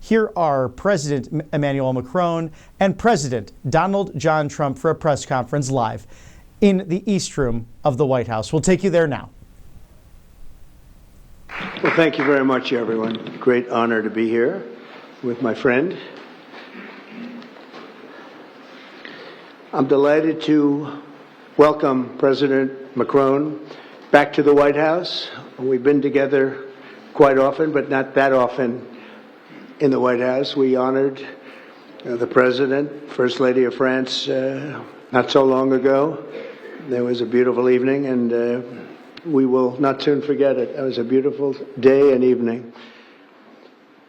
here are President Emmanuel Macron and President Donald John Trump for a press conference live in the East Room of the White House. We'll take you there now. Well, thank you very much, everyone. Great honor to be here with my friend. I'm delighted to welcome President Macron back to the White House. We've been together quite often, but not that often in the White House. We honored the President, First Lady of France, not so long ago. There was a beautiful evening, and we will not soon forget it. It was a beautiful day and evening,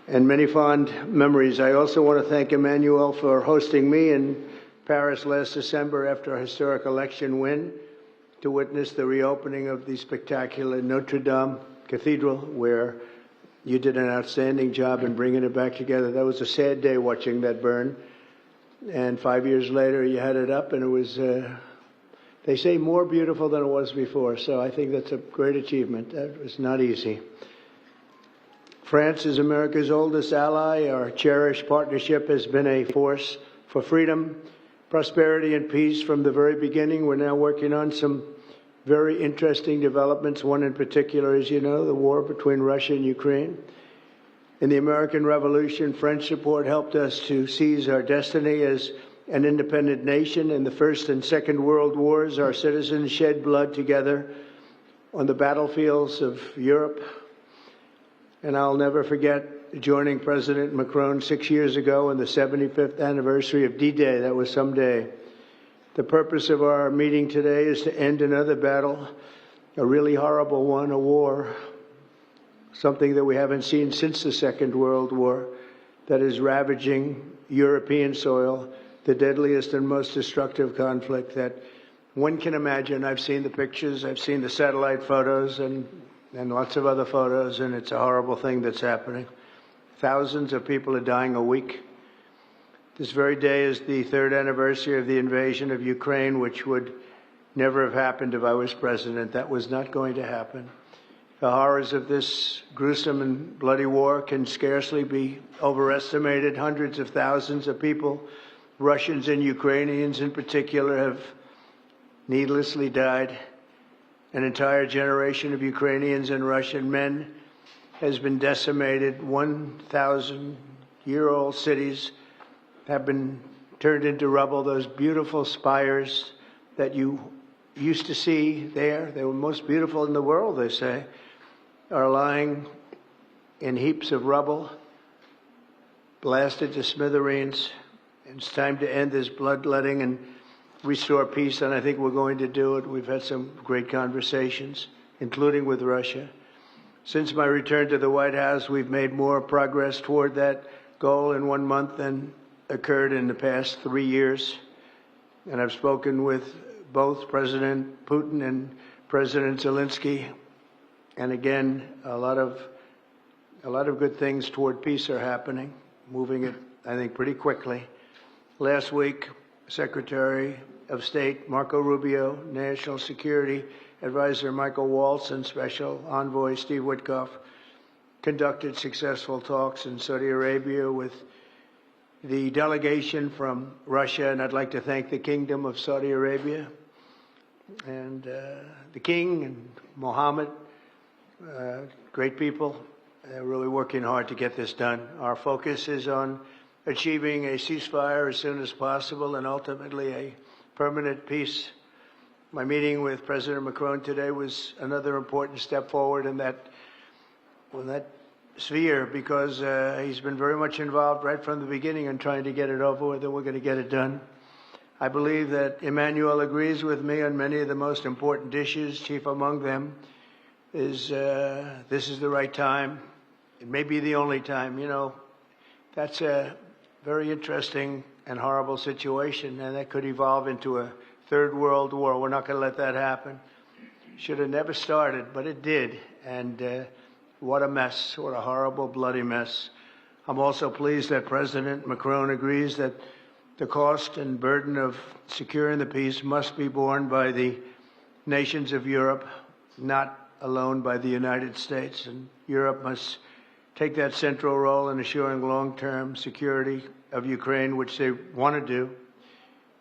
and many fond memories. I also want to thank Emmanuel for hosting me in Paris last December after a historic election win to witness the reopening of the spectacular Notre Dame Cathedral, where you did an outstanding job in bringing it back together. That was a sad day watching that burn. And 5 years later, you had it up, and it was, they say, more beautiful than it was before. So I think that's a great achievement. That was not easy. France is America's oldest ally. Our cherished partnership has been a force for freedom, prosperity, and peace from the very beginning. We're now working on some very interesting developments. One in particular, as you know, the war between Russia and Ukraine. In the American Revolution, French support helped us to seize our destiny as an independent nation. In the First and Second World Wars, our citizens shed blood together on the battlefields of Europe. And I'll never forget joining President Macron 6 years ago on the 75th anniversary of D-Day. That was some day. The purpose of our meeting today is to end another battle, a really horrible one, a war, something that we haven't seen since the Second World War, that is ravaging European soil, the deadliest and most destructive conflict that one can imagine. I've seen the pictures, I've seen the satellite photos and lots of other photos, and it's a horrible thing that's happening. Thousands of people are dying a week. This very day is the third anniversary of the invasion of Ukraine, which would never have happened if I was president. That was not going to happen. The horrors of this gruesome and bloody war can scarcely be overestimated. Hundreds of thousands of people, Russians and Ukrainians in particular, have needlessly died. An entire generation of Ukrainians and Russian men has been decimated. 1,000-year-old cities have been turned into rubble. Those beautiful spires that you used to see there, they were most beautiful in the world, they say, are lying in heaps of rubble, blasted to smithereens. It's time to end this bloodletting and restore peace, and I think we're going to do it. We've had some great conversations, including with Russia. Since my return to the White House, we've made more progress toward that goal in 1 month than occurred in the past 3 years. And I've spoken with both President Putin and President Zelensky. And again, a lot of good things toward peace are happening, moving it, I think, pretty quickly. Last week, Secretary of State Marco Rubio, National Security Advisor Michael Waltz, and Special Envoy Steve Witkoff conducted successful talks in Saudi Arabia with the delegation from Russia, and I'd like to thank the Kingdom of Saudi Arabia and the King and Mohammed, great people. They're really working hard to get this done. Our focus is on achieving a ceasefire as soon as possible and ultimately a permanent peace. My meeting with President Macron today was another important step forward in that sphere, because he's been very much involved right from the beginning in trying to get it over with, and we're going to get it done. I believe that Emmanuel agrees with me on many of the most important issues. Chief among them is this is the right time. It may be the only time. You know, that's a very interesting and horrible situation, and that could evolve into a third world war. We're not going to let that happen. Should have never started, but it did. And what a mess, what a horrible, bloody mess. I'm also pleased that President Macron agrees that the cost and burden of securing the peace must be borne by the nations of Europe, not alone by the United States. And Europe must take that central role in assuring long-term security of Ukraine, which they want to do.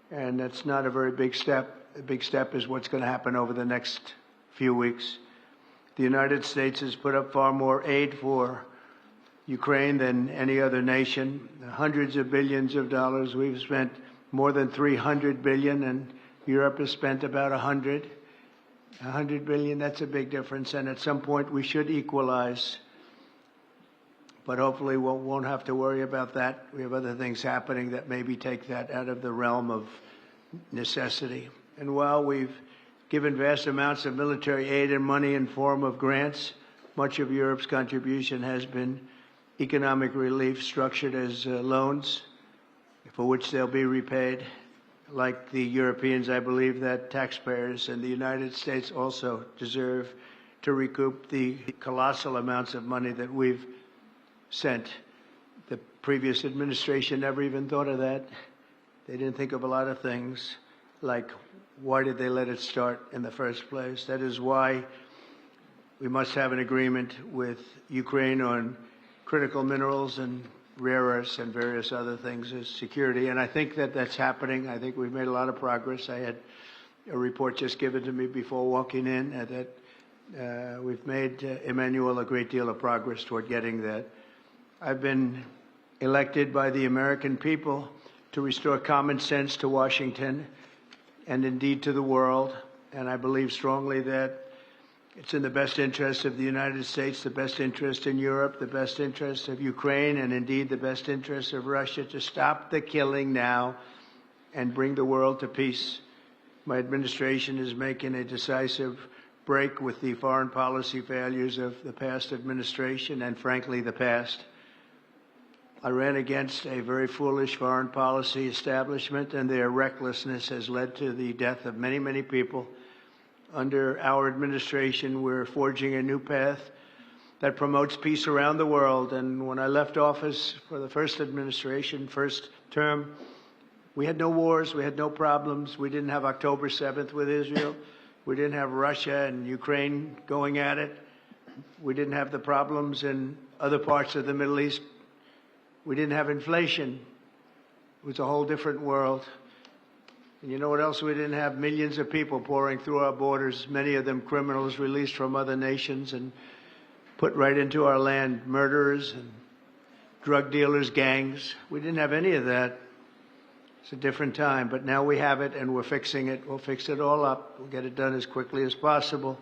And that's not a very big step. The big step is what's going to happen over the next few weeks. The United States has put up far more aid for Ukraine than any other nation. Hundreds of billions of dollars. We've spent more than 300 billion, and Europe has spent about 100. 100 billion, that's a big difference. And at some point, we should equalize. But hopefully, we won't have to worry about that. We have other things happening that maybe take that out of the realm of necessity. And while we've given vast amounts of military aid and money in form of grants, much of Europe's contribution has been economic relief structured as loans for which they'll be repaid. Like the Europeans, I believe that taxpayers in the United States also deserve to recoup the colossal amounts of money that we've sent. The previous administration never even thought of that. They didn't think of a lot of things, like why did they let it start in the first place? That is why we must have an agreement with Ukraine on critical minerals and rare earths and various other things as security. And I think that that's happening. I think we've made a lot of progress. I had a report just given to me before walking in that we've made, Emmanuel, a great deal of progress toward getting that. I've been elected by the American people to restore common sense to Washington and indeed to the world. And I believe strongly that it's in the best interest of the United States, the best interest in Europe, the best interest of Ukraine, and indeed the best interest of Russia to stop the killing now and bring the world to peace. My administration is making a decisive break with the foreign policy failures of the past administration and, frankly, the past. I ran against a very foolish foreign policy establishment, and their recklessness has led to the death of many, many people. Under our administration, we're forging a new path that promotes peace around the world. And when I left office for the first administration, first term, we had no wars, we had no problems. We didn't have October 7th with Israel. We didn't have Russia and Ukraine going at it. We didn't have the problems in other parts of the Middle East. We didn't have inflation. It was a whole different world. And you know what else we didn't have? Millions of people pouring through our borders, many of them criminals released from other nations and put right into our land, murderers and drug dealers, gangs. We didn't have any of that. It's a different time, but now we have it and we're fixing it. We'll fix it all up. We'll get it done as quickly as possible.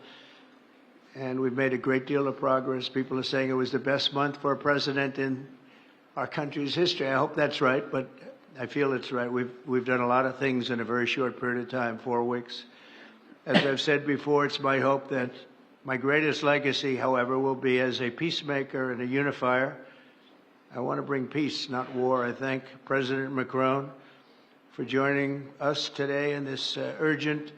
And we've made a great deal of progress. People are saying it was the best month for a president in our country's history. I hope that's right, but I feel it's right. We've done a lot of things in a very short period of time, 4 weeks. As I've said before, it's my hope that my greatest legacy, however, will be as a peacemaker and a unifier. I want to bring peace, not war. I thank President Macron for joining us today in this urgent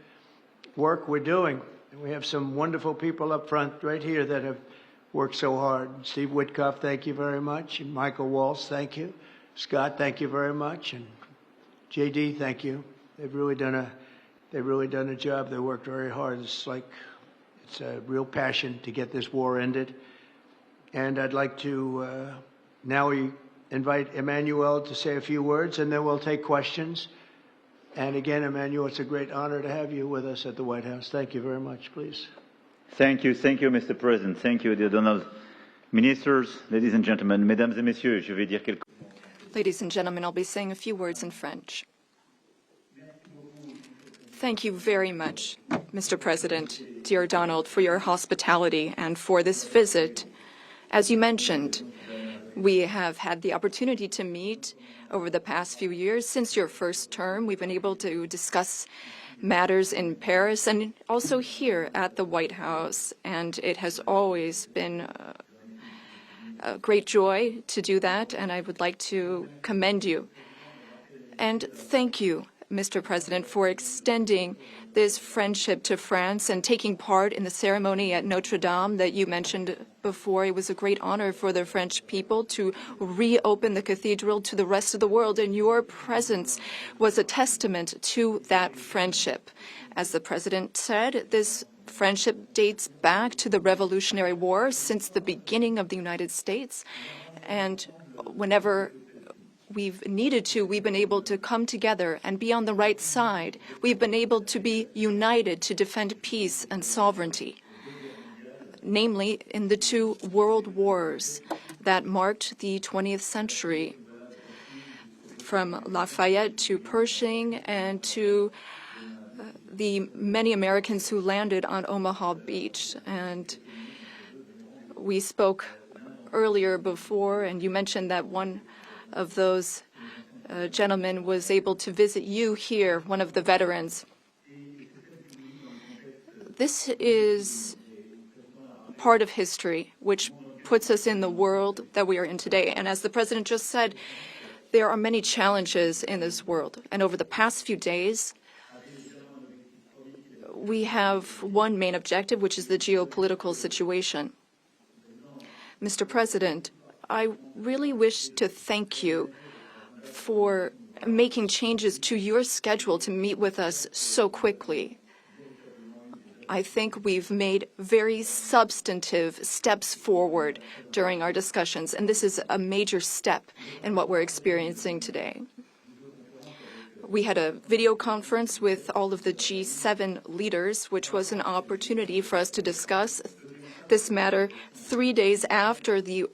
work we're doing. And we have some wonderful people up front right here that have worked so hard. Steve Witkoff, thank you very much. And Michael Waltz, thank you. Scott, thank you very much. And JD, thank you. They've really done a job. They worked very hard. It's a real passion to get this war ended. And I'd like to now invite Emmanuel to say a few words, and then we'll take questions. And again, Emmanuel, it's a great honor to have you with us at the White House. Thank you very much, please. Thank you, Mr. President. Thank you, dear Donald. Ministers, ladies and gentlemen, mesdames et messieurs, je vais dire quelques... Ladies and gentlemen, I'll be saying a few words in French. Thank you very much, Mr. President, dear Donald, for your hospitality and for this visit. As you mentioned, we have had the opportunity to meet over the past few years. Since your first term, we've been able to discuss matters in Paris and also here at the White House, and it has always been a great joy to do that, and I would like to commend you. And thank you, Mr. President, for extending this friendship to France and taking part in the ceremony at Notre Dame that you mentioned before. It was a great honor for the French people to reopen the cathedral to the rest of the world, and your presence was a testament to that friendship. As the President said, this friendship dates back to the Revolutionary War since the beginning of the United States. And whenever we've needed to, we've been able to come together and be on the right side. We've been able to be united to defend peace and sovereignty, namely in the two world wars that marked the 20th century, from Lafayette to Pershing and to the many Americans who landed on Omaha Beach. And we spoke earlier before, and you mentioned that one of those gentlemen was able to visit you here, one of the veterans. This is part of history which puts us in the world that we are in today. And as the President just said, there are many challenges in this world. And over the past few days, we have one main objective, which is the geopolitical situation. Mr. President, I really wish to thank you for making changes to your schedule to meet with us so quickly. I think we've made very substantive steps forward during our discussions, and this is a major step in what we're experiencing today. We had a video conference with all of the G7 leaders, which was an opportunity for us to discuss this matter 3 days after the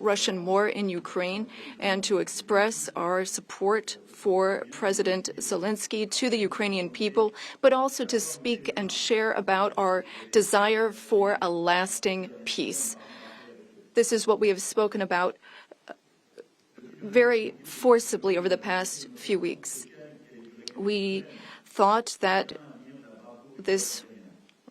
Russian war in Ukraine, and to express our support for President Zelensky to the Ukrainian people, but also to speak and share about our desire for a lasting peace. This is what we have spoken about very forcibly over the past few weeks. We thought that this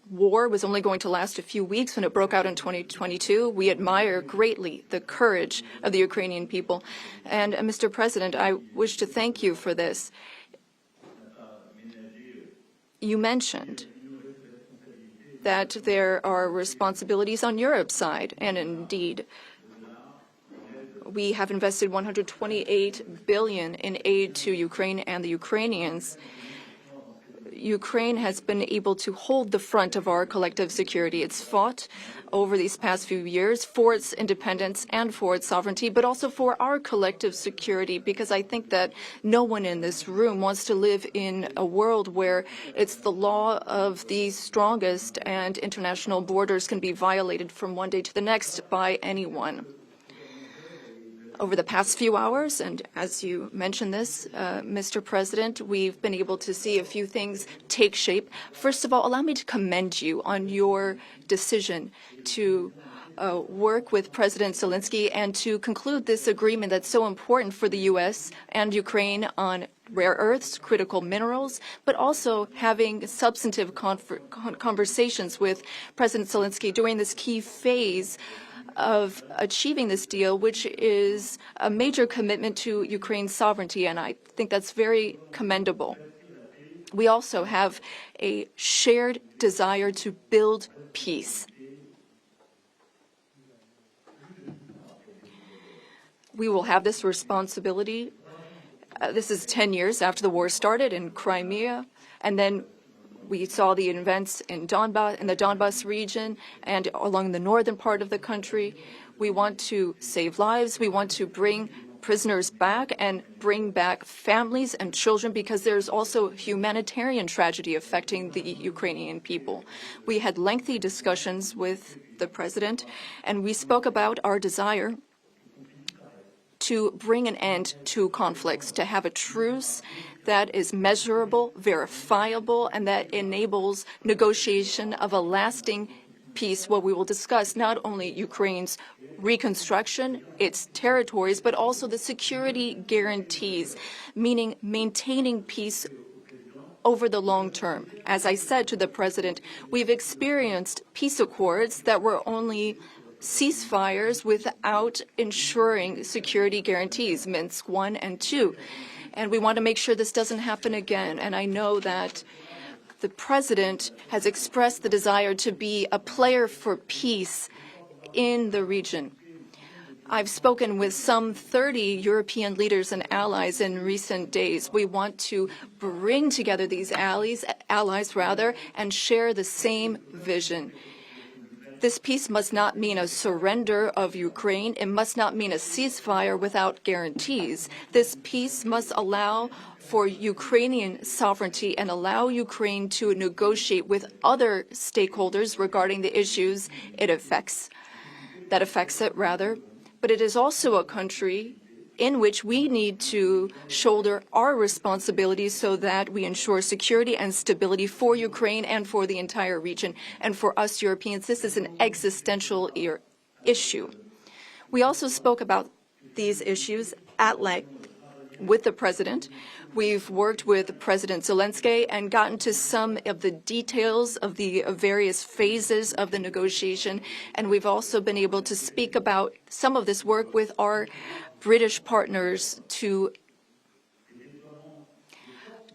war was only going to last a few weeks when it broke out in 2022. We admire greatly the courage of the Ukrainian people. And Mr. President, I wish to thank you for this. You mentioned that there are responsibilities on Europe's side, and indeed, we have invested $128 billion in aid to Ukraine and the Ukrainians. Ukraine has been able to hold the front of our collective security. It's fought over these past few years for its independence and for its sovereignty, but also for our collective security, because I think that no one in this room wants to live in a world where it's the law of the strongest and international borders can be violated from one day to the next by anyone. Over the past few hours, and as you mentioned this, Mr. President, we've been able to see a few things take shape. First of all, allow me to commend you on your decision to work with President Zelensky and to conclude this agreement that's so important for the U.S. and Ukraine on rare earths, critical minerals, but also having substantive conversations with President Zelensky during this key phase of achieving this deal, which is a major commitment to Ukraine's sovereignty, and I think that's very commendable. We also have a shared desire to build peace. We will have this responsibility. This is 10 years after the war started in Crimea, and then we saw the events in the Donbas region and along the northern part of the country. We want to save lives. We want to bring prisoners back and bring back families and children, because there's also humanitarian tragedy affecting the Ukrainian people. We had lengthy discussions with the president, and we spoke about our desire to bring an end to conflicts, to have a truce that is measurable, verifiable, and that enables negotiation of a lasting peace, where we will discuss not only Ukraine's reconstruction, its territories, but also the security guarantees, meaning maintaining peace over the long term. As I said to the president, we've experienced peace accords that were only ceasefires without ensuring security guarantees, Minsk I and II. And we want to make sure this doesn't happen again. And I know that the president has expressed the desire to be a player for peace in the region. I've spoken with some 30 European leaders and allies in recent days. We want to bring together these allies, and share the same vision. This peace must not mean a surrender of Ukraine. It must not mean a ceasefire without guarantees. This peace must allow for Ukrainian sovereignty and allow Ukraine to negotiate with other stakeholders regarding the issues it affects. But it is also a country in which we need to shoulder our responsibilities so that we ensure security and stability for Ukraine and for the entire region. And for us Europeans, this is an existential issue. We also spoke about these issues at length with the President. We've worked with President Zelensky and gotten to some of the details of the various phases of the negotiation. And we've also been able to speak about some of this work with our British partners to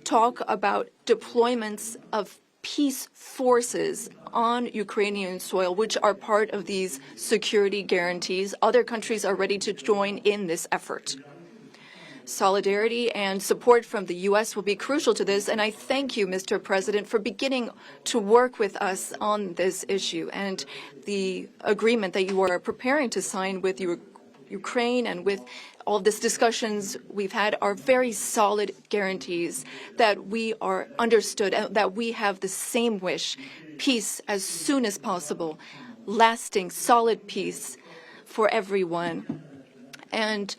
talk about deployments of peace forces on Ukrainian soil, which are part of these security guarantees. Other countries are ready to join in this effort. Solidarity and support from the U.S. will be crucial to this, and I thank you, Mr. President, for beginning to work with us on this issue and the agreement that you are preparing to sign with Ukraine and with all of these discussions we've had are very solid guarantees that we are understood and that we have the same wish, peace as soon as possible, lasting, solid peace for everyone. And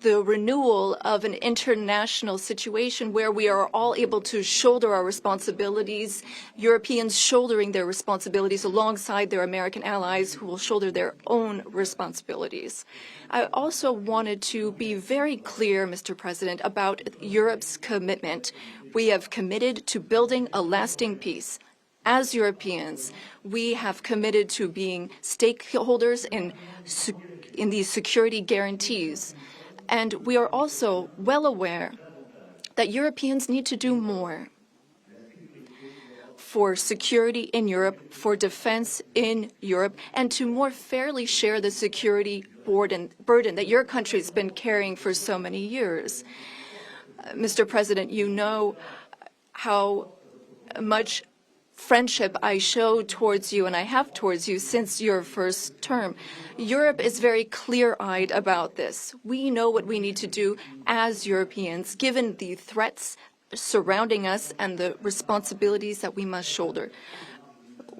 the renewal of an international situation where we are all able to shoulder our responsibilities, Europeans shouldering their responsibilities alongside their American allies who will shoulder their own responsibilities. I also wanted to be very clear, Mr. President, about Europe's commitment. We have committed to building a lasting peace. As Europeans, we have committed to being stakeholders in these security guarantees. And we are also well aware that Europeans need to do more for security in Europe, for defense in Europe, and to more fairly share the security burden that your country has been carrying for so many years. Mr. President, you know how much friendship I show towards you and I have towards you since your first term. Europe is very clear-eyed about this. We know what we need to do as Europeans, given the threats surrounding us and the responsibilities that we must shoulder.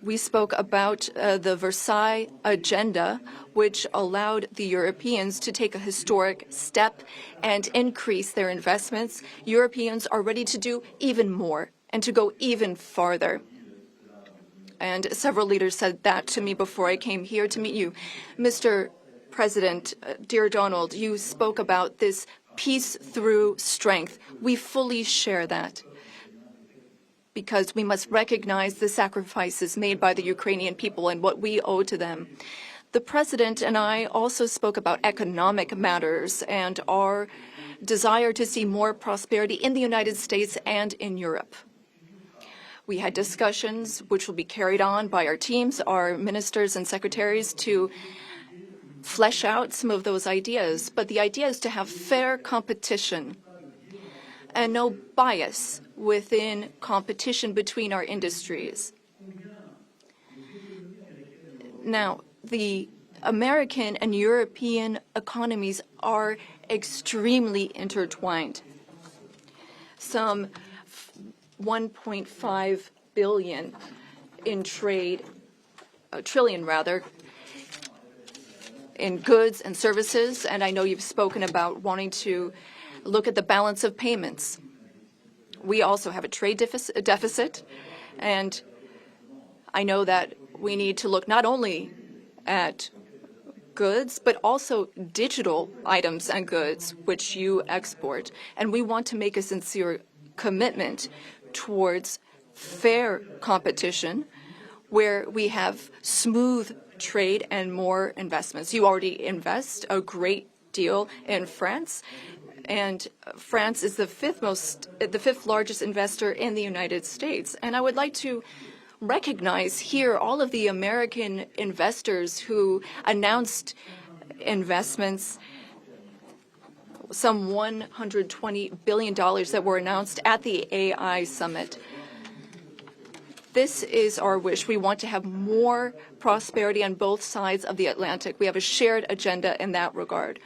We spoke about the Versailles Agenda, which allowed the Europeans to take a historic step and increase their investments. Europeans are ready to do even more and to go even farther. And several leaders said that to me before I came here to meet you. Mr. President, dear Donald, you spoke about this peace through strength. We fully share that because we must recognize the sacrifices made by the Ukrainian people and what we owe to them. The President and I also spoke about economic matters and our desire to see more prosperity in the United States and in Europe. We had discussions which will be carried on by our teams, our ministers and secretaries, to flesh out some of those ideas. But the idea is to have fair competition and no bias within competition between our industries. Now, the American and European economies are extremely intertwined. Some 1.5 billion in trade, trillion rather, in goods and services, and I know you've spoken about wanting to look at the balance of payments. We also have a trade deficit, and I know that we need to look not only at goods, but also digital items and goods which you export, and we want to make a sincere commitment towards fair competition where we have smooth trade and more investments. You already invest a great deal in France, and France is the fifth largest investor in the United States. And I would like to recognize here all of the American investors who announced investments, some $120 billion that were announced at the AI summit. This is our wish. We want to have more prosperity on both sides of the Atlantic. We have a shared agenda in that regard.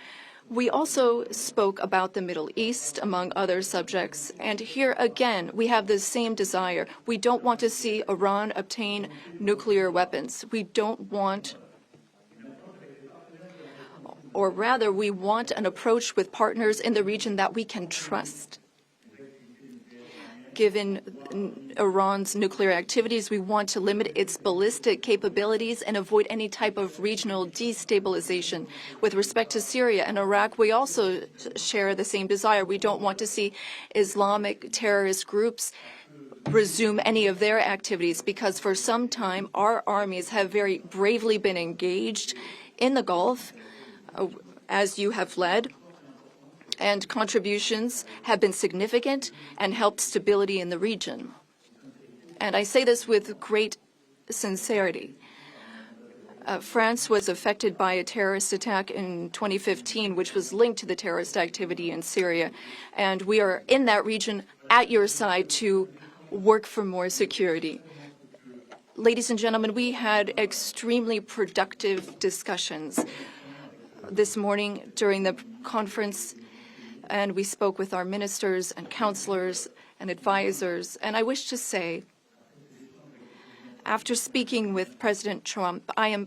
We also spoke about the Middle East, among other subjects. And here again, we have the same desire. We don't want to see Iran obtain nuclear weapons. We don't want, or rather, we want an approach with partners in the region that we can trust. Given Iran's nuclear activities, we want to limit its ballistic capabilities and avoid any type of regional destabilization. With respect to Syria and Iraq, we also share the same desire. We don't want to see Islamic terrorist groups resume any of their activities, because for some time our armies have very bravely been engaged in the Gulf, as you have led, and contributions have been significant and helped stability in the region. And I say this with great sincerity. France was affected by a terrorist attack in 2015, which was linked to the terrorist activity in Syria. And we are in that region at your side to work for more security. Ladies and gentlemen, we had extremely productive discussions this morning during the conference, and we spoke with our ministers and counselors and advisors. And I wish to say, after speaking with President Trump, I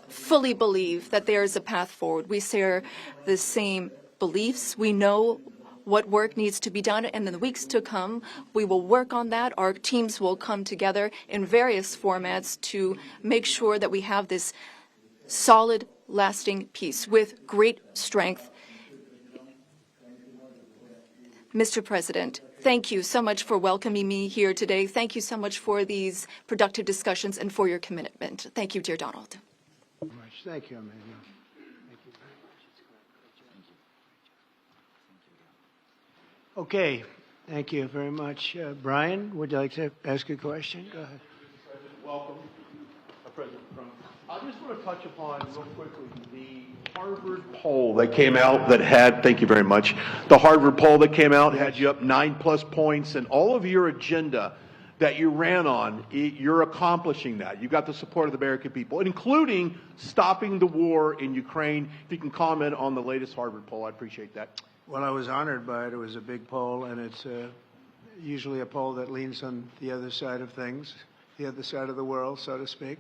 fully believe that there is a path forward. We share the same beliefs. We know what work needs to be done, and in the weeks to come, we will work on that. Our teams will come together in various formats to make sure that we have this solid, lasting peace with great strength. Mr. President, thank you so much for welcoming me here today. Thank you so much for these productive discussions and for your commitment. Thank you, dear Donald. Thank you, Emmanuel. Okay, thank you very much. Brian, would you like to ask a question? Go ahead. Welcome, President Trump. I just want to touch upon real quickly the Harvard poll that came out that had, thank you very much, the Harvard poll that came out had you up 9+ points, and all of your agenda that you ran on, you're accomplishing that. You got the support of the American people, including stopping the war in Ukraine. If you can comment on the latest Harvard poll, I'd appreciate that. Well, I was honored by it. It was a big poll, and it's usually a poll that leans on the other side of things, the other side of the world, so to speak.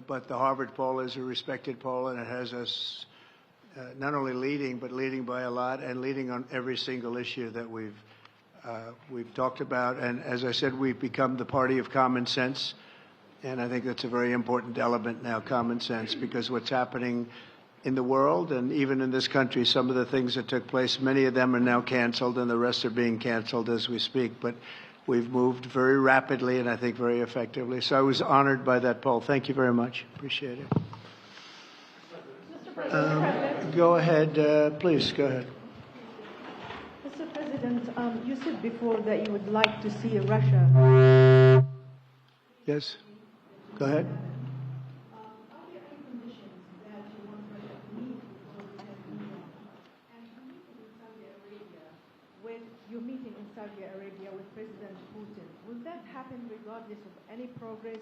But the Harvard poll is a respected poll, and it has us not only leading, but leading by a lot, and leading on every single issue that we've talked about. And as I said, we've become the party of common sense, and I think that's a very important element now, common sense, because what's happening in the world and even in this country, some of the things that took place, many of them are now canceled, and the rest are being canceled as we speak. But we've moved very rapidly and I think very effectively. So I was honored by that poll. Thank you very much. Appreciate it. Go ahead, please. Go ahead. Mr. President, you said before that you would like to see Russia. Yes. Go ahead. You're meeting in Saudi Arabia with President Putin. Will that happen regardless of any progress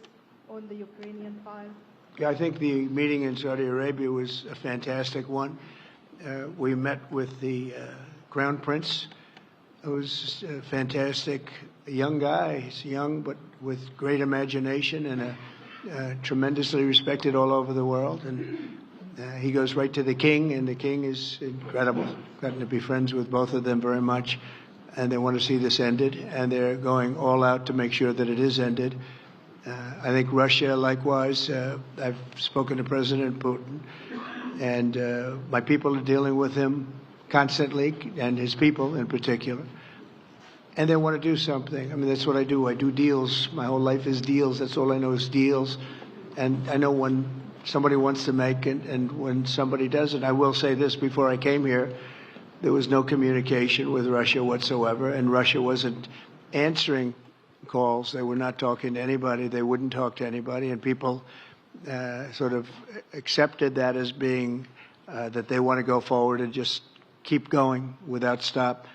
on the Ukrainian file? Yeah, I think the meeting in Saudi Arabia was a fantastic one. We met with the Crown Prince, who's a fantastic young guy. He's young, but with great imagination and tremendously respected all over the world. And he goes right to the king, and the king is incredible. Gotten to be friends with both of them very much. And they want to see this ended, and they're going all out to make sure that it is ended. I think Russia, likewise, I've spoken to President Putin, and my people are dealing with him constantly, and his people in particular. And they want to do something. I mean, that's what I do. I do deals. My whole life is deals. That's all I know is deals. And I know when somebody wants to make it and when somebody doesn't. I will say this, before I came here, there was no communication with Russia whatsoever, and Russia wasn't answering calls. They were not talking to anybody. They wouldn't talk to anybody, and people sort of accepted that as being that they want to go forward and just keep going without stop.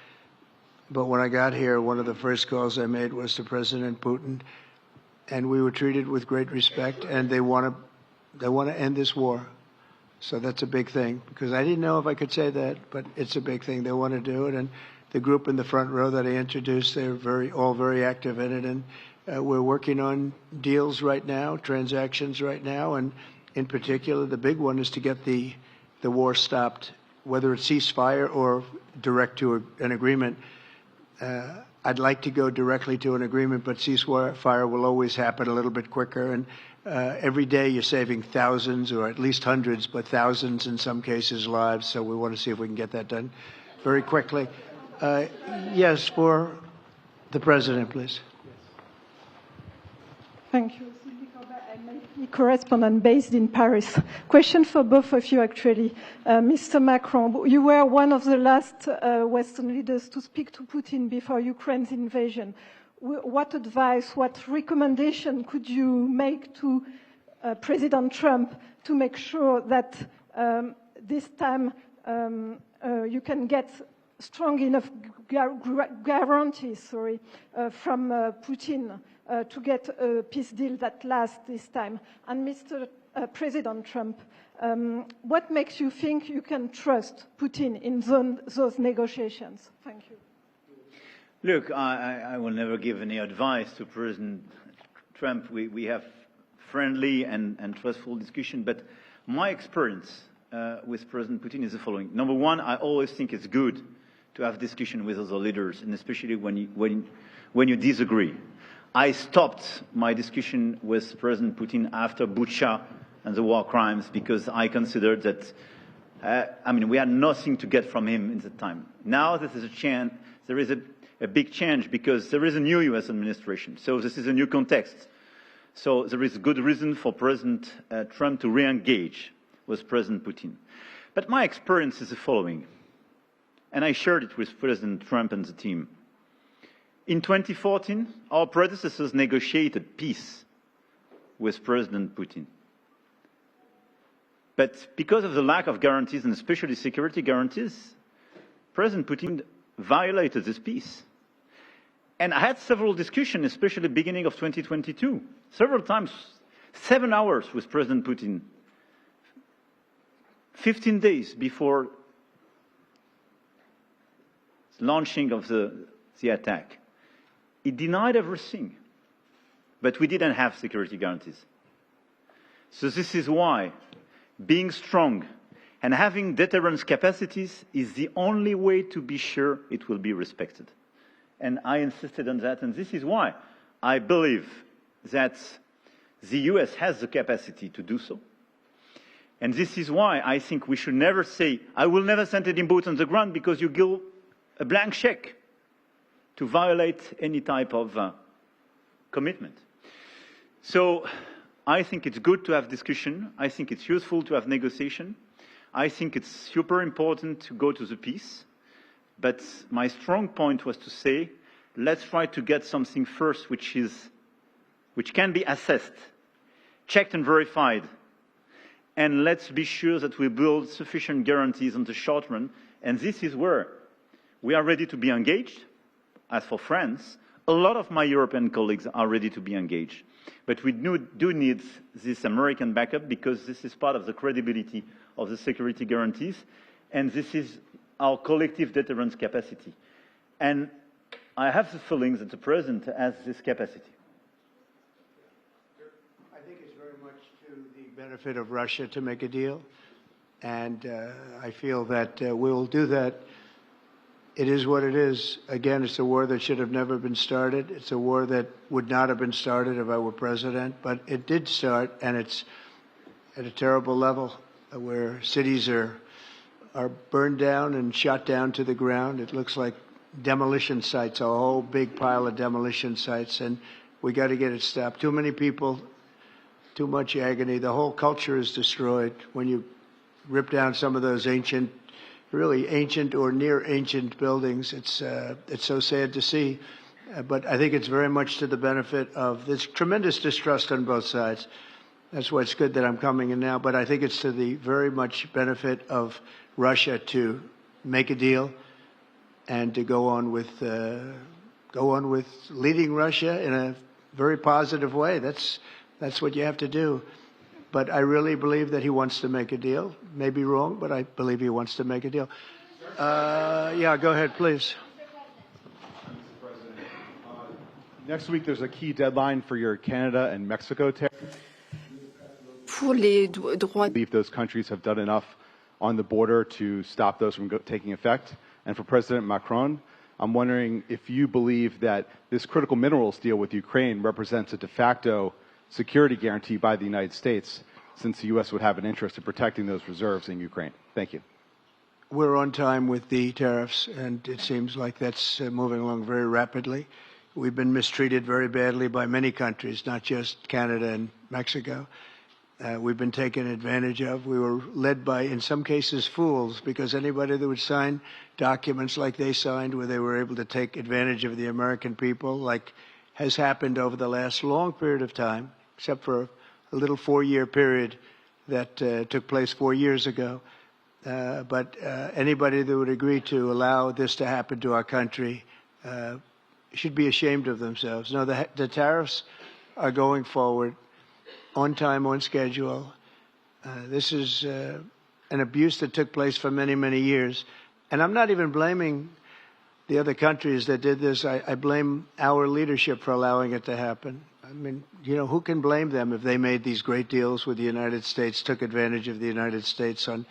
But when I got here, one of the first calls I made was to President Putin, and we were treated with great respect, and they want to end this war. So that's a big thing, because I didn't know if I could say that, but it's a big thing. They want to do it, and the group in the front row that I introduced, they're all very active in it, and we're working on deals right now, transactions right now, and in particular, the big one is to get the war stopped, whether it's ceasefire or direct to an agreement. I'd like to go directly to an agreement, but ceasefire will always happen a little bit quicker. And every day you're saving thousands, or at least hundreds, but thousands in some cases lives. So we want to see if we can get that done very quickly. Yes, for the President, please. Thank you. I'm a correspondent based in Paris. Question for both of you, actually. Mr. Macron, you were one of the last Western leaders to speak to Putin before Ukraine's invasion. What advice, what recommendation could you make to President Trump to make sure that this time you can get strong enough guarantees from Putin to get a peace deal that lasts this time? And Mr. President Trump, what makes you think you can trust Putin in those negotiations? Thank you. Look, I will never give any advice to President Trump. We have friendly and trustful discussion, but my experience with President Putin is the following. Number one, I always think it's good to have discussion with other leaders, and especially when you disagree. I stopped my discussion with President Putin after Bucha and the war crimes because I considered that, we had nothing to get from him in that time. Now there is a big change because there is a new U.S. administration. So this is a new context. So there is good reason for President Trump to re-engage with President Putin. But my experience is the following, and I shared it with President Trump and the team. In 2014, our predecessors negotiated peace with President Putin. But because of the lack of guarantees, and especially security guarantees, President Putin violated this peace. And I had several discussions, especially beginning of 2022, several times, 7 hours with President Putin, 15 days before the launching of the attack. He denied everything, but we didn't have security guarantees. So this is why being strong and having deterrence capacities is the only way to be sure it will be respected. And I insisted on that, and this is why I believe that the US has the capacity to do so. And this is why I think we should never say, I will never send any boots on the ground, because you give a blank check to violate any type of commitment. So I think it's good to have discussion. I think it's useful to have negotiation. I think it's super important to go to the peace. But my strong point was to say, let's try to get something first which can be assessed, checked and verified. And let's be sure that we build sufficient guarantees on the short run. And this is where we are ready to be engaged. As for France, a lot of my European colleagues are ready to be engaged. But we do need this American backup, because this is part of the credibility of the security guarantees, and this is our collective deterrence capacity. And I have the feeling that the President has this capacity. I think it's very much to the benefit of Russia to make a deal, and I feel that we'll do that. It is what it is. Again, it's a war that should have never been started. It's a war that would not have been started if I were president, but it did start, and it's at a terrible level where cities are burned down and shot down to the ground. It looks like demolition sites, a whole big pile of demolition sites, and we got to get it stopped. Too many people, too much agony. The whole culture is destroyed when you rip down some of those really ancient or near ancient buildings. It's so sad to see, but I think it's very much to the benefit of this tremendous distrust on both sides. That's why it's good that I'm coming in now. But I think it's to the very much benefit of Russia to make a deal and to go on with leading Russia in a very positive way. That's what you have to do. But I really believe that he wants to make a deal. Maybe wrong, but I believe he wants to make a deal. Yeah, go ahead, please. Mr. President, next week there's a key deadline for your Canada and Mexico tariffs. Pour les droits. I believe those countries have done enough on the border to stop those from taking effect. And for President Macron, I'm wondering if you believe that this critical minerals deal with Ukraine represents a de facto security guarantee by the United States, since the U.S. would have an interest in protecting those reserves in Ukraine. Thank you. We're on time with the tariffs, and it seems like that's moving along very rapidly. We've been mistreated very badly by many countries, not just Canada and Mexico. We've been taken advantage of. We were led by, in some cases, fools, because anybody that would sign documents like they signed, where they were able to take advantage of the American people, like has happened over the last long period of time, except for a little 4-year period that took place 4 years ago. But anybody that would agree to allow this to happen to our country should be ashamed of themselves. No, the tariffs are going forward on time, on schedule. This is an abuse that took place for many, many years. And I'm not even blaming the other countries that did this. I blame our leadership for allowing it to happen. I mean, you know, who can blame them if they made these great deals with the United States, took advantage of the United States on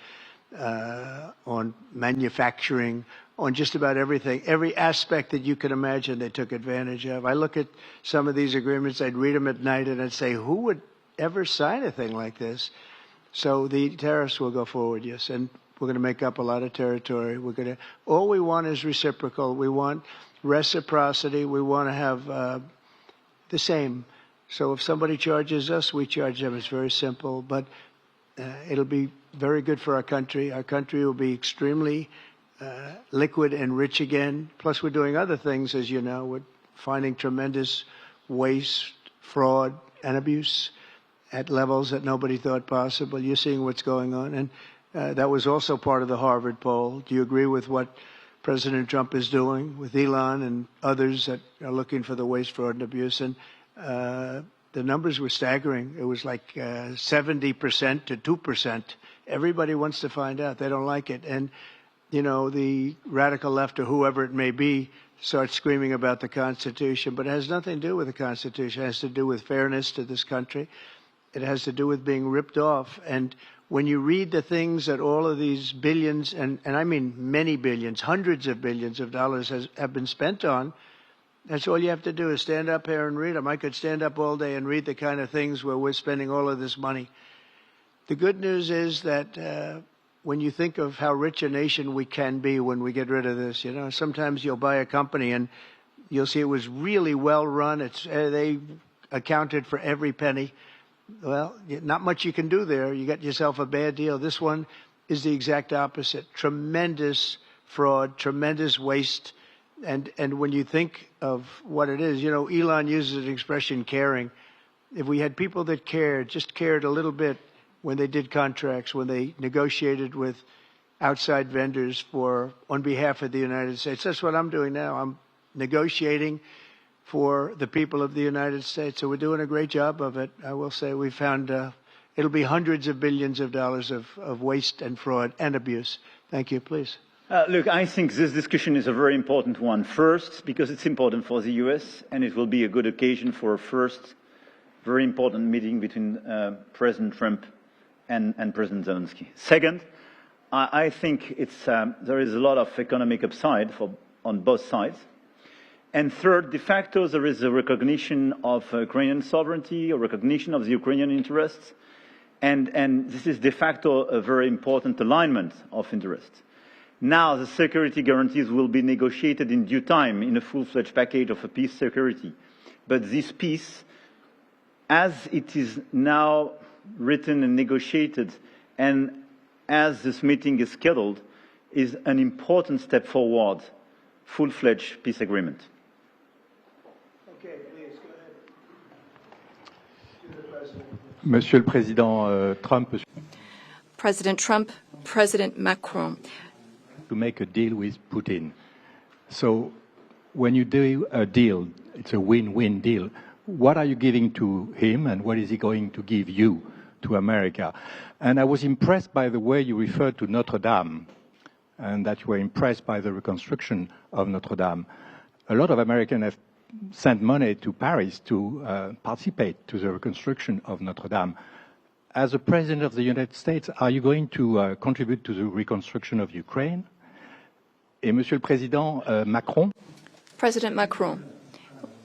manufacturing, on just about everything. Every aspect that you can imagine they took advantage of. I look at some of these agreements, I'd read them at night, and I'd say, who would ever sign a thing like this? So the tariffs will go forward, yes, and we're going to make up a lot of territory. All we want is reciprocal. We want reciprocity. We want to have the same. So if somebody charges us, we charge them. It's very simple, but it'll be very good for our country. Our country will be extremely liquid and rich again. Plus, we're doing other things, as you know. We're finding tremendous waste, fraud, and abuse at levels that nobody thought possible. You're seeing what's going on. And that was also part of the Harvard poll. Do you agree with what President Trump is doing with Elon and others that are looking for the waste, fraud, and abuse? And the numbers were staggering. It was like 70% to 2%. Everybody wants to find out. They don't like it. And, you know, the radical left or whoever it may be starts screaming about the Constitution. But it has nothing to do with the Constitution. It has to do with fairness to this country. It has to do with being ripped off. And when you read the things that all of these billions, and I mean many billions, hundreds of billions of dollars have been spent on, that's all you have to do is stand up here and read them. I could stand up all day and read the kind of things where we're spending all of this money. The good news is that when you think of how rich a nation we can be when we get rid of this, you know, sometimes you'll buy a company and you'll see it was really well run. They accounted for every penny. Well, not much you can do there. You got yourself a bad deal. This one is the exact opposite. Tremendous fraud, tremendous waste. And when you think of what it is, you know, Elon uses an expression, caring. If we had people that cared, just cared a little bit when they did contracts, when they negotiated with outside vendors on behalf of the United States. That's what I'm doing now. I'm negotiating for the people of the United States. So we're doing a great job of it. I will say we found it'll be hundreds of billions of dollars of waste and fraud and abuse. Thank you. Please. Look, I think this discussion is a very important one. First, because it's important for the U.S., and it will be a good occasion for a first very important meeting between President Trump and President Zelensky. Second, I think there is a lot of economic upside on both sides. And third, de facto, there is a recognition of Ukrainian sovereignty, a recognition of the Ukrainian interests, and this is de facto a very important alignment of interests. Now, the security guarantees will be negotiated in due time in a full-fledged package of a peace security. But this peace, as it is now written and negotiated, and as this meeting is scheduled, is an important step forward, full-fledged peace agreement. Okay, please, go ahead. To the President. Monsieur le Président Trump, President Trump, President Macron. to make a deal with Putin. So when you do a deal, it's a win-win deal. What are you giving to him and what is he going to give you to America? And I was impressed by the way you referred to Notre Dame and that you were impressed by the reconstruction of Notre Dame. A lot of Americans have sent money to Paris to participate to the reconstruction of Notre Dame. As a President of the United States, are you going to contribute to the reconstruction of Ukraine? Et Monsieur le Président Macron? President Macron,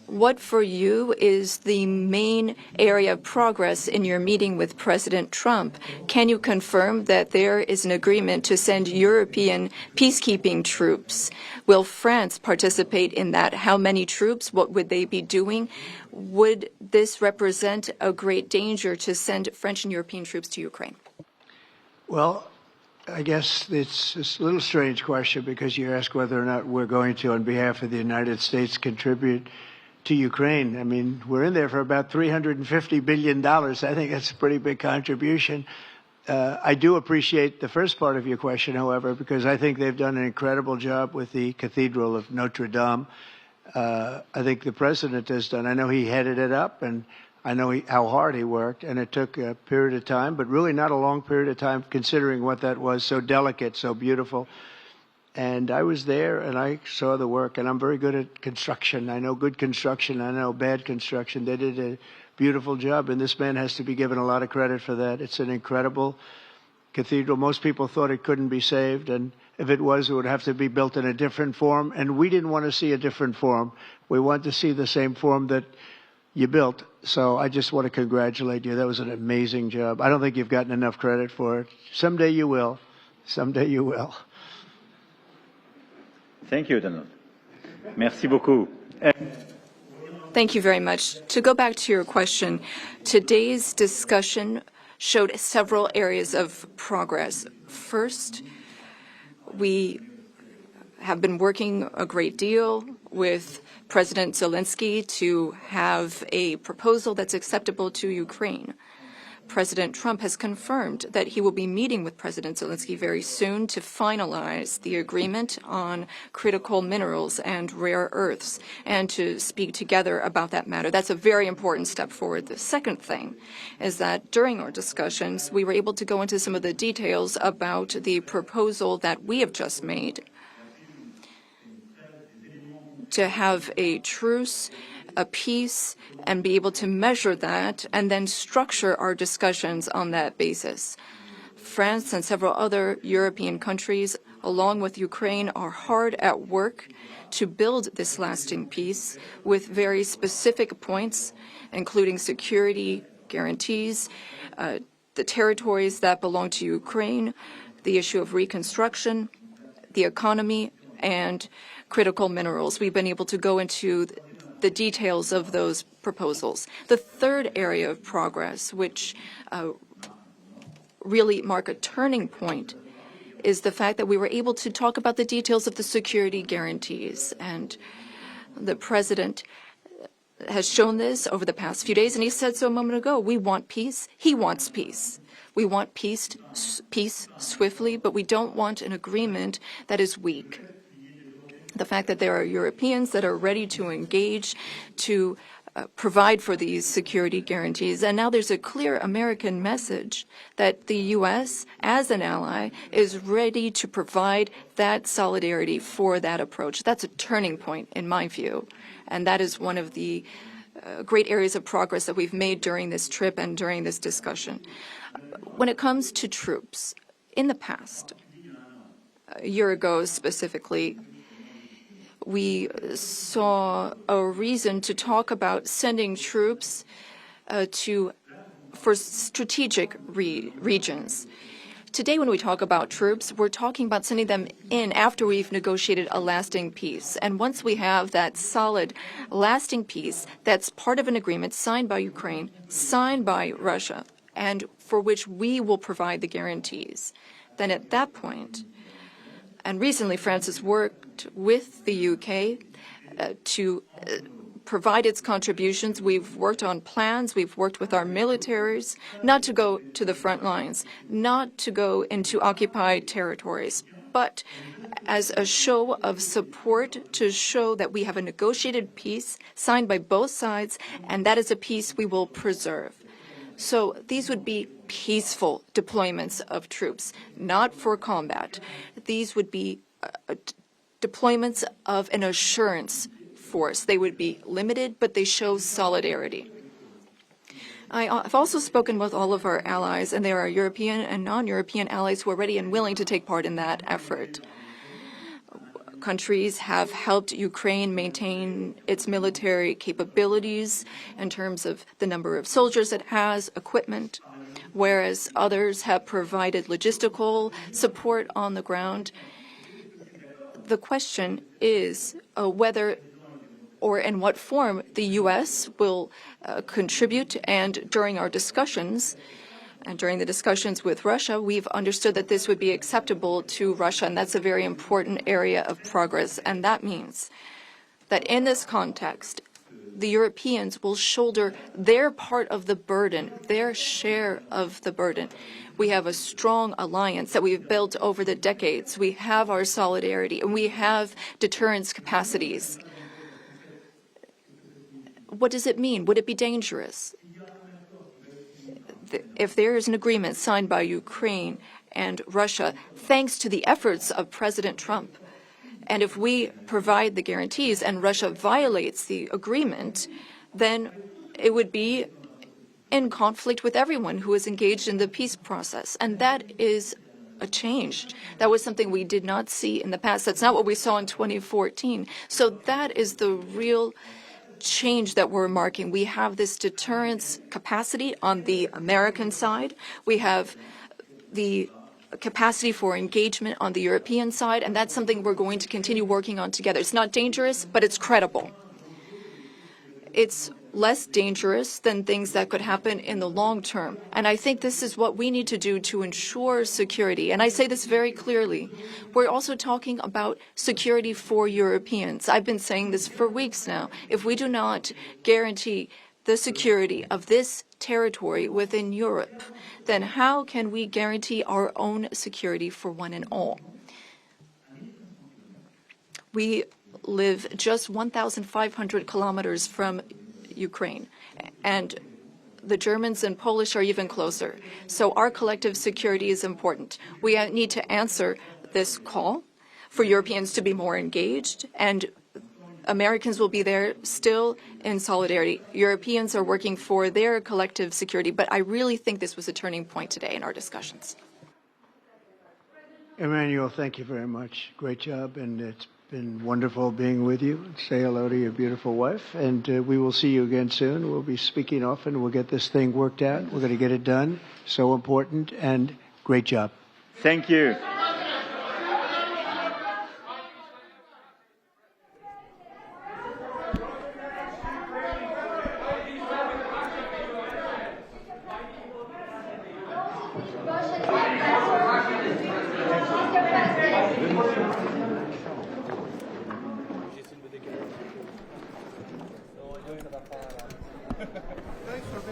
what for you is the main area of progress in your meeting with President Trump? Can you confirm that there is an agreement to send European peacekeeping troops? Will France participate in that? How many troops? What would they be doing? Would this represent a great danger to send French and European troops to Ukraine? Well, I guess it's a little strange question because you ask whether or not we're going to, on behalf of the United States, contribute to Ukraine. I mean, we're in there for about $350 billion. I think that's a pretty big contribution. I do appreciate the first part of your question, however, because I think they've done an incredible job with the Cathedral of Notre Dame. I think the president has done. I know he headed it up, and I know how hard he worked, and it took a period of time, but really not a long period of time considering what that was, so delicate, so beautiful. And I was there, and I saw the work, and I'm very good at construction. I know good construction. I know bad construction. They did a beautiful job, and this man has to be given a lot of credit for that. It's an incredible cathedral. Most people thought it couldn't be saved, and if it was, it would have to be built in a different form, and we didn't want to see a different form. We want to see the same form that you built. So I just want to congratulate you. That was an amazing job. I don't think you've gotten enough credit for it. Someday you will. Someday you will. Thank you, Donald. Merci beaucoup. Thank you very much. To go back to your question, today's discussion showed several areas of progress. First, we have been working a great deal with President Zelensky to have a proposal that's acceptable to Ukraine. President Trump has confirmed that he will be meeting with President Zelensky very soon to finalize the agreement on critical minerals and rare earths and to speak together about that matter. That's a very important step forward. The second thing is that during our discussions, we were able to go into some of the details about the proposal that we have just made to have a truce, a peace, and be able to measure that and then structure our discussions on that basis. France and several other European countries, along with Ukraine, are hard at work to build this lasting peace with very specific points, including security guarantees, the territories that belong to Ukraine, the issue of reconstruction, the economy, and critical minerals. We've been able to go into the details of those proposals. The third area of progress, which really mark a turning point, is the fact that we were able to talk about the details of the security guarantees. And the president has shown this over the past few days, and he said so a moment ago. We want peace. He wants peace. We want peace swiftly, but we don't want an agreement that is weak. The fact that there are Europeans that are ready to engage to provide for these security guarantees. And now there's a clear American message that the U.S., as an ally, is ready to provide that solidarity for that approach. That's a turning point, in my view. And that is one of the great areas of progress that we've made during this trip and during this discussion. When it comes to troops, in the past, a year ago specifically, we saw a reason to talk about sending troops for strategic regions. Today, when we talk about troops, we're talking about sending them in after we've negotiated a lasting peace. And once we have that solid, lasting peace, that's part of an agreement signed by Ukraine, signed by Russia, and for which we will provide the guarantees, then at that point, and recently France has worked with the UK to provide its contributions. We've worked on plans. We've worked with our militaries not to go to the front lines, not to go into occupied territories, but as a show of support to show that we have a negotiated peace signed by both sides, and that is a peace we will preserve. So these would be peaceful deployments of troops, not for combat. These would be deployments of an assurance force. They would be limited, but they show solidarity. I've also spoken with all of our allies, and there are European and non-European allies who are ready and willing to take part in that effort. Countries have helped Ukraine maintain its military capabilities in terms of the number of soldiers it has, equipment, whereas others have provided logistical support on the ground. The question is whether or in what form the U.S. will contribute, and during our discussions, and during the discussions with Russia, we've understood that this would be acceptable to Russia, and that's a very important area of progress. And that means that in this context, the Europeans will shoulder their part of the burden, their share of the burden. We have a strong alliance that we've built over the decades. We have our solidarity, and we have deterrence capacities. What does it mean? Would it be dangerous? If there is an agreement signed by Ukraine and Russia, thanks to the efforts of President Trump, and if we provide the guarantees and Russia violates the agreement, then it would be in conflict with everyone who is engaged in the peace process. And that is a change. That was something we did not see in the past. That's not what we saw in 2014. So that is the real change that we're marking. We have this deterrence capacity on the American side. We have the capacity for engagement on the European side, and that's something we're going to continue working on together. It's not dangerous, but it's credible. It's less dangerous than things that could happen in the long term. And I think this is what we need to do to ensure security. And I say this very clearly. We're also talking about security for Europeans. I've been saying this for weeks now. If we do not guarantee the security of this territory within Europe, then how can we guarantee our own security for one and all? We live just 1,500 kilometers from Ukraine, and the Germans and Polish are even closer. So our collective security is important. We need to answer this call for Europeans to be more engaged, and Americans will be there still in solidarity. Europeans are working for their collective security, but I really think this was a turning point today in our discussions. Emmanuel, thank you very much. Great job, and it's been wonderful being with you. Say hello to your beautiful wife, and we will see you again soon. We'll be speaking often. We'll get this thing worked out. We're going to get it done. So important, and great job. Thank you. No, yo no